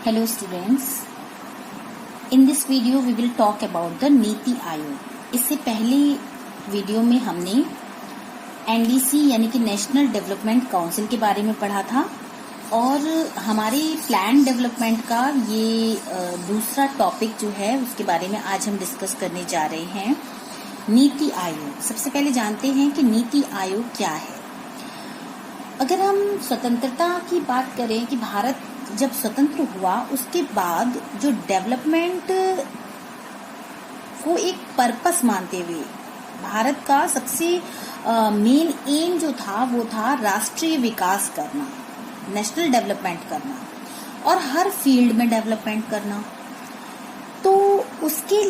Hello students, in this video we will talk about the NITI Aayog. इससे पहले video में हमने एनडीसी यानी कि नेशनल डेवलपमेंट काउंसिल के बारे में पढ़ा था और हमारे प्लान डेवलपमेंट का ये दूसरा टॉपिक जो है उसके बारे में आज हम डिस्कस करने जा रहे हैं, नीति आयोग। सबसे पहले जानते हैं कि नीति आयोग क्या है। अगर हम स्वतंत्रता की बात करें कि भारत जब स्वतंत्र हुआ उसके बाद जो डेवलपमेंट को एक पर्पस मानते हुए भारत का सबसे मेन एम जो था वो था राष्ट्रीय विकास करना, नेशनल डेवलपमेंट करना और हर फील्ड में डेवलपमेंट करना। तो उसके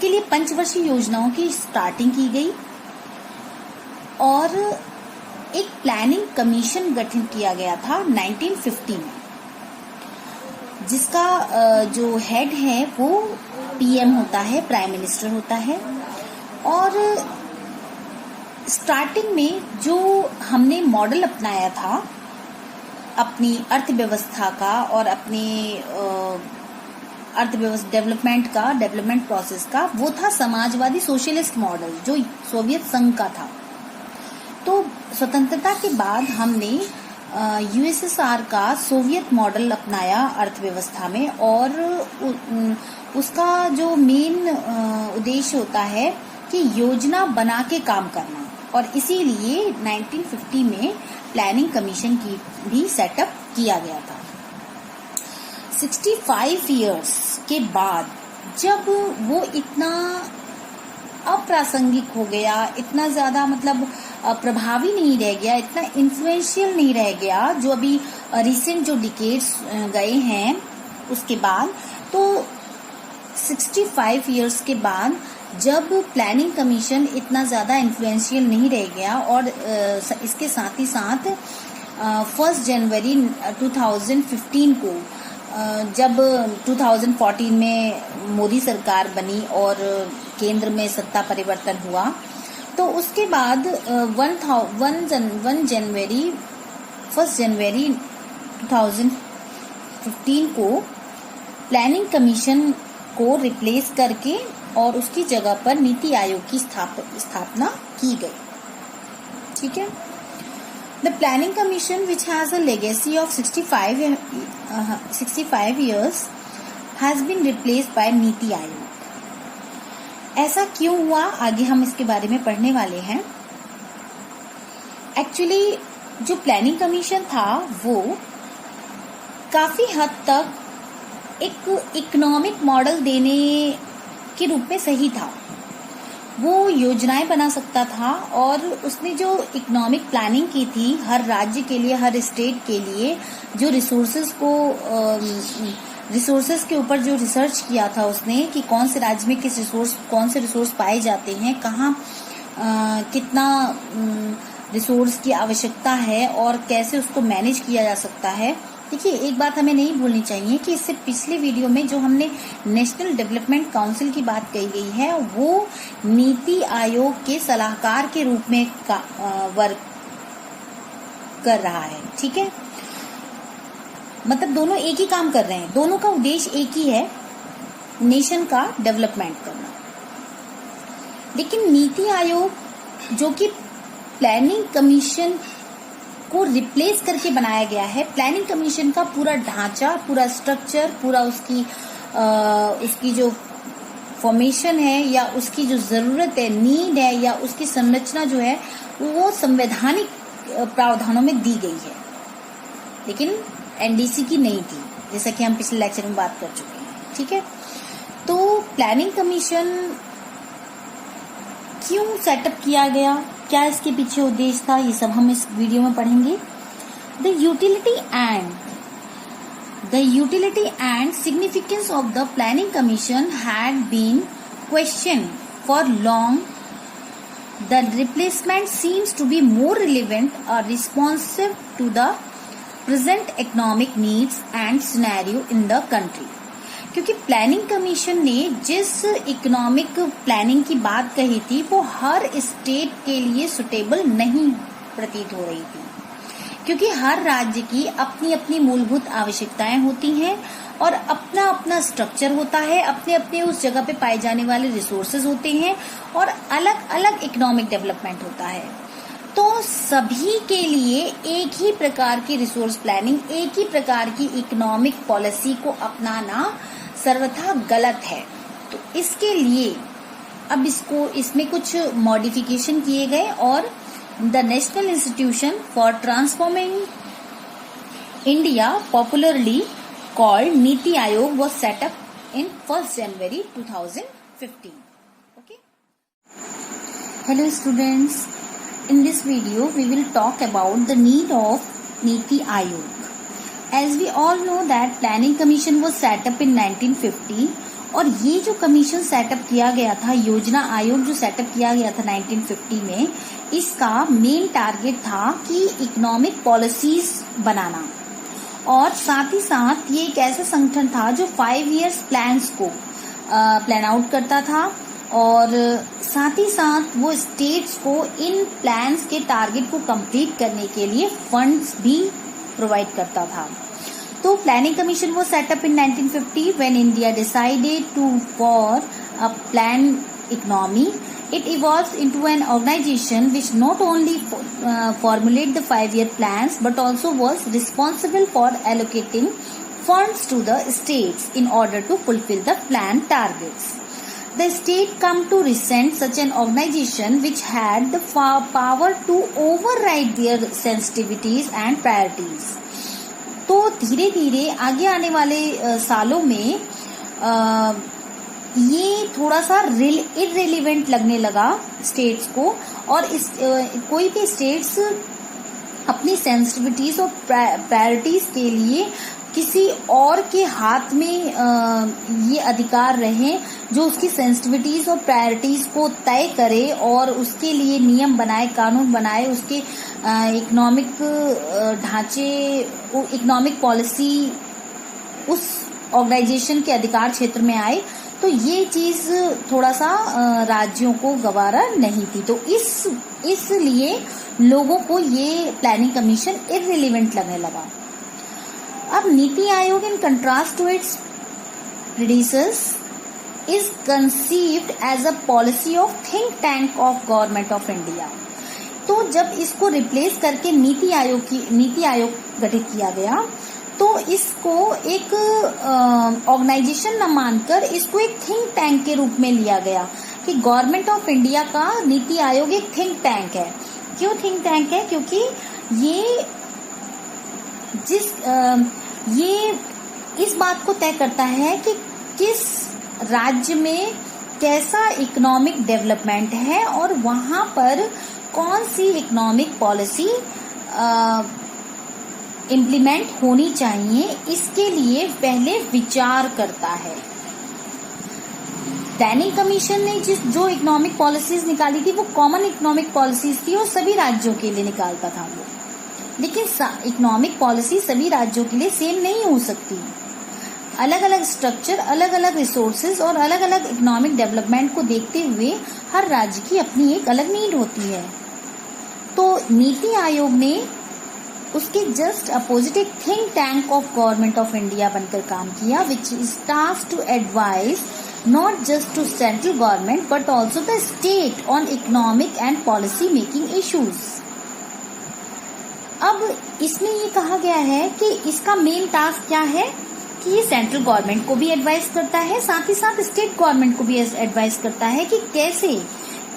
लिए पंचवर्षीय योजनाओं की स्टार्टिंग की गई और एक प्लानिंग कमीशन गठन किया गया था 1950 में, जिसका जो हेड है वो पीएम होता है, प्राइम मिनिस्टर होता है। और स्टार्टिंग में जो हमने मॉडल अपनाया था अपनी अर्थव्यवस्था का और अपने अर्थव्यवस्था डेवलपमेंट प्रोसेस का, वो था समाजवादी सोशलिस्ट मॉडल जो सोवियत संघ का था। तो स्वतंत्रता के बाद हमने यूएसएसआर का सोवियत मॉडल अपनाया अर्थव्यवस्था में और उसका जो मेन उद्देश्य होता है कि योजना बना के काम करना, और इसीलिए 1950 में प्लानिंग कमीशन की भी सेटअप किया गया था। 65 इयर्स के बाद जब वो इतना अप्रासंगिक हो गया, इतना ज्यादा प्रभावी नहीं रह गया, इतना इन्फ्लुएंशियल नहीं रह गया जो अभी रिसेंट जो डिकेड्स गए हैं उसके बाद, तो 65 इयर्स के बाद जब प्लानिंग कमीशन इतना ज्यादा इन्फ्लुएंशियल नहीं रह गया और इसके साथ ही साथ 1 जनवरी 2015 को जब 2014 में मोदी सरकार बनी और केंद्र में सत्ता परिवर्तन हुआ, तो उसके बाद 1 जनवरी 2015 को प्लानिंग कमीशन को रिप्लेस करके और उसकी जगह पर नीति आयोग की स्थापना की गई। ठीक है। The Planning Commission, which has a legacy of 65 years, has been replaced by NITI Aayog. ऐसा क्यों हुआ, आगे हम इसके बारे में पढ़ने वाले हैं। एक्चुअली जो प्लानिंग कमीशन था वो काफी हद तक एक इकोनॉमिक मॉडल देने के रूप में सही था। वो योजनाएं बना सकता था और उसने जो इकोनॉमिक प्लानिंग की थी हर राज्य के लिए, हर स्टेट के लिए, जो रिसोर्सेज के ऊपर जो रिसर्च किया था उसने कि कौन से राज्य में कौन से रिसोर्स पाए जाते हैं, कहाँ कितना रिसोर्स की आवश्यकता है और कैसे उसको मैनेज किया जा सकता है। देखिए, एक बात हमें नहीं भूलनी चाहिए कि इससे पिछले वीडियो में जो हमने नेशनल डेवलपमेंट काउंसिल की बात कही गई है वो नीति आयोग के सलाहकार के रूप में वर्क कर रहा है। ठीक है, मतलब दोनों एक ही काम कर रहे हैं, दोनों का उद्देश्य एक ही है, नेशन का डेवलपमेंट करना। लेकिन नीति आयोग जो कि प्लानिंग कमीशन को रिप्लेस करके बनाया गया है, प्लानिंग कमीशन का पूरा ढांचा, पूरा स्ट्रक्चर, पूरा उसकी जो फॉर्मेशन है या उसकी जो जरूरत है, नीड है, या उसकी संरचना जो है वो संवैधानिक प्रावधानों में दी गई है, लेकिन एनडीसी की नहीं थी, जैसा कि हम पिछले लेक्चर में बात कर चुके हैं। ठीक है, तो प्लानिंग कमीशन क्यों सेटअप किया गया, क्या इसके पीछे उद्देश्य था, ये सब हम इस वीडियो में पढ़ेंगे। The utility and significance of the planning commission had been question for long. The replacement seems to be more relevant और responsive to the present economic needs and scenario in the country. क्योंकि planning commission ने जिस economic planning की बात कही थी वो हर state के लिए सुटेबल नहीं प्रतीत हो रही थी। क्योंकि हर राज्य की अपनी अपनी मूलभूत आवश्यकताएं होती हैं और अपना अपना स्ट्रक्चर होता है, अपने अपने उस जगह पे पाए जाने वाले रिसोर्सेज होते हैं और अलग अलग इकोनॉमिक डेवलपमेंट होता है। तो सभी के लिए एक ही प्रकार की रिसोर्स प्लानिंग, एक ही प्रकार की इकोनॉमिक पॉलिसी को अपनाना सर्वथा गलत है। तो इसके लिए अब इसमें कुछ मॉडिफिकेशन किए गए और the national institution for transforming India, popularly called Niti Aayog, was set up in 1st January 2015. Okay. Hello students. In this video, we will talk about the need of Niti Aayog. As we all know that Planning Commission was set up in 1950 और ये जो commission setup किया गया था, योजना आयोग जो setup किया गया था 1950 में, इसका मेन टारगेट था कि इकोनॉमिक पॉलिसीज बनाना और साथ ही साथ ये एक ऐसा संगठन था जो 5 इयर्स प्लान्स को प्लान आउट करता था और साथ ही साथ वो स्टेट्स को इन प्लान्स के टारगेट को कंप्लीट करने के लिए फंड्स भी प्रोवाइड करता था। तो प्लानिंग कमीशन वो set up in 1950 when India decided to for a plan economy. It evolved into an organization which not only formulate the 5-year plans but also was responsible for allocating funds to the states in order to fulfill the plan targets. The state come to resent such an organization which had the power to override their sensitivities and priorities. तो धीरे धीरे आगे आने वाले सालों में ये थोड़ा सा इररिलेवेंट लगने लगा स्टेट्स को और कोई भी स्टेट्स अपनी सेंसिटिविटीज और प्रायोरिटीज के लिए किसी और के हाथ में ये अधिकार रहे जो उसकी सेंसिटिविटीज और प्रायोरिटीज को तय करे और उसके लिए नियम बनाए, कानून बनाए, उसके इकोनॉमिक ढांचे, इकोनॉमिक पॉलिसी उस ऑर्गेनाइजेशन के अधिकार क्षेत्र में आए। तो ये चीज थोड़ा सा राज्यों को गवारा नहीं थी, तो इसलिए लोगों को ये प्लानिंग कमीशन इररिलेवेंट लगने लगा। अब NITI Aayog in contrast to its predecessors is conceived as a policy of think tank of government of India. तो जब इसको रिप्लेस करके नीति आयोग गठित किया गया तो इसको एक ऑर्गेनाइजेशन न मानकर इसको एक थिंक टैंक के रूप में लिया गया कि गवर्नमेंट ऑफ इंडिया का नीति आयोग एक थिंक टैंक है। क्यों थिंक टैंक है? क्योंकि ये इस बात को तय करता है कि किस राज्य में कैसा इकोनॉमिक डेवलपमेंट है और वहां पर कौन सी इकोनॉमिक पॉलिसी इम्प्लीमेंट होनी चाहिए, इसके लिए पहले विचार करता है। प्लानिंग कमीशन ने जो इकोनॉमिक पॉलिसीज निकाली थी वो कॉमन इकोनॉमिक पॉलिसीज थी और सभी राज्यों के लिए निकालता था वो, लेकिन इकोनॉमिक पॉलिसी सभी राज्यों के लिए सेम नहीं हो सकती। अलग अलग स्ट्रक्चर, अलग अलग रिसोर्सेज और अलग अलग इकोनॉमिक डेवलपमेंट को देखते हुए हर राज्य की अपनी एक अलग नीड होती है। तो नीति आयोग ने उसके जस्ट अपोजिट एक think tank of government of India बनकर काम किया, which is tasked to advise not just to central government but also the state on economic and policy making issues. अब इसमें ये कहा गया है कि इसका मेन टास्क क्या है कि ये सेंट्रल गवर्नमेंट को भी एडवाइस करता है, साथ ही साथ स्टेट गवर्नमेंट को भी एडवाइस करता है कि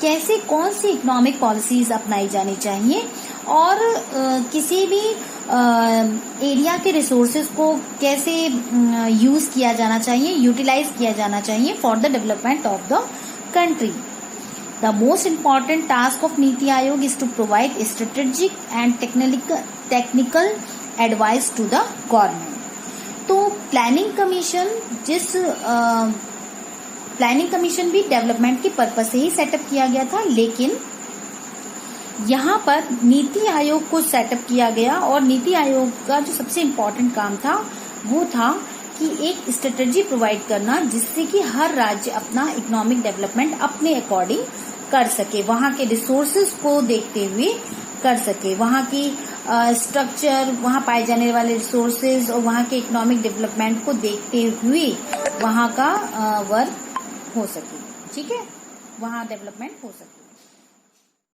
कैसे कौन सी इकोनॉमिक पॉलिसीज अपनाई जानी चाहिए और किसी भी एरिया के रिसोर्सेज को कैसे यूज किया जाना चाहिए, यूटिलाइज किया जाना चाहिए for the development of the country. The most important task of NITI Aayog is to provide strategic and technical advice to the government. तो प्लानिंग कमीशन भी डेवलपमेंट के पर्पज से ही सेटअप किया गया था, लेकिन यहाँ पर नीति आयोग को सेटअप किया गया और नीति आयोग का जो सबसे इम्पोर्टेंट काम था वो था कि एक स्ट्रेटेजी प्रोवाइड करना जिससे कि हर राज्य अपना इकोनॉमिक डेवलपमेंट अपने अकॉर्डिंग कर सके, वहाँ के रिसोर्सेज को देखते हुए कर सके, वहाँ की स्ट्रक्चर, वहाँ पाए जाने वाले रिसोर्सेज और वहाँ के इकोनॉमिक डेवलपमेंट को देखते हुए वहाँ का वर्क हो सके, ठीक है, वहाँ डेवलपमेंट हो सके।